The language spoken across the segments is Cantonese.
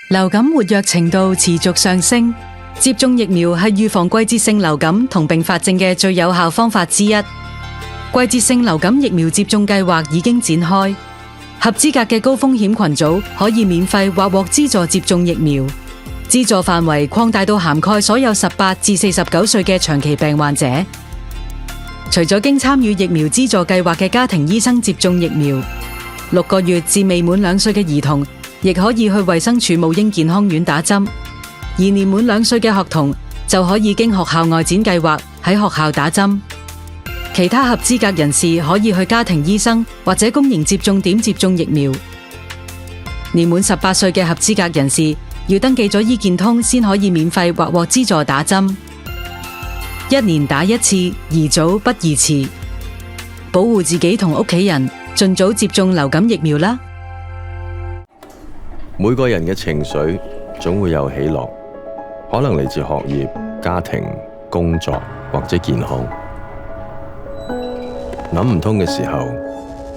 流感活躍程度持續上升，接種疫苗係預防季節性流感同併發症嘅最有效方法之一。季節性流感疫苗接種計劃已經展開，合資格嘅高風險群組可以免費或獲資助接種疫苗，資助範圍擴大到涵蓋所有18至49歲嘅長期病患者。除咗經參與疫苗資助計劃嘅家庭醫生接種疫苗，6個月至未滿2歲嘅兒童亦可以去衛生署母嬰健康院打針，而年滿2歲嘅學童就可以經學校外展計劃喺學校打針。其他合資格人士可以去家庭醫生或者公營接種點接種疫苗。年滿18歲嘅合資格人士要登記咗醫健通先可以免費或獲資助打針。1年打1次，宜早不宜遲。保護自己同屋企人，盡早接種流感疫苗啦。每個人嘅情緒總會有起落，可能嚟自學業、家庭、工作或者健康。諗唔通嘅時候，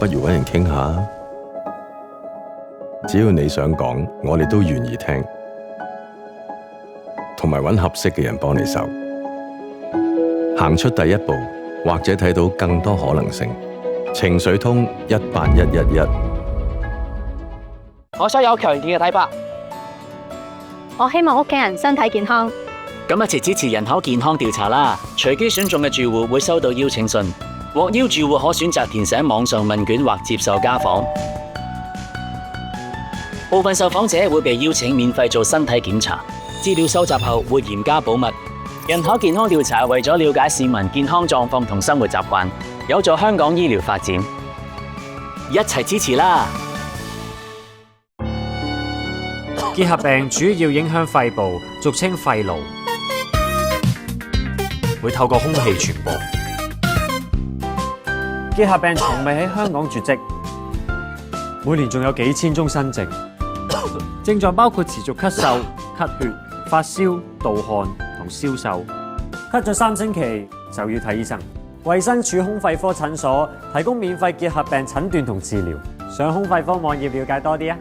不如搵人傾下。只要你想講，我哋都願意聽，同埋搵合適嘅人幫你手，行出第一步，或者睇到更多可能性。情緒通18111。我想有強健嘅體魄。我希望屋企人身體健康。咁一齊支持人口健康調查啦！隨機選中嘅住戶會收到邀請信，獲邀住戶可選擇填寫網上問卷或接受家訪。部分受訪者會被邀請免費做身體檢查，資料收集後會嚴加保密。人口健康調查為咗了解市民健康狀況同生活習慣，有助香港醫療發展，一齊支持啦！結核病主要影響肺部，俗稱肺癆，會透過空氣傳播。結核病從未喺香港絕跡，每年仲有幾千宗新症，症狀包括持續咳嗽、咳血、發燒、盜汗同消瘦。咳咗3星期就要睇醫生。衛生署胸肺科診所提供免費結核病診斷同治療，上胸肺科網頁了解多啲啊！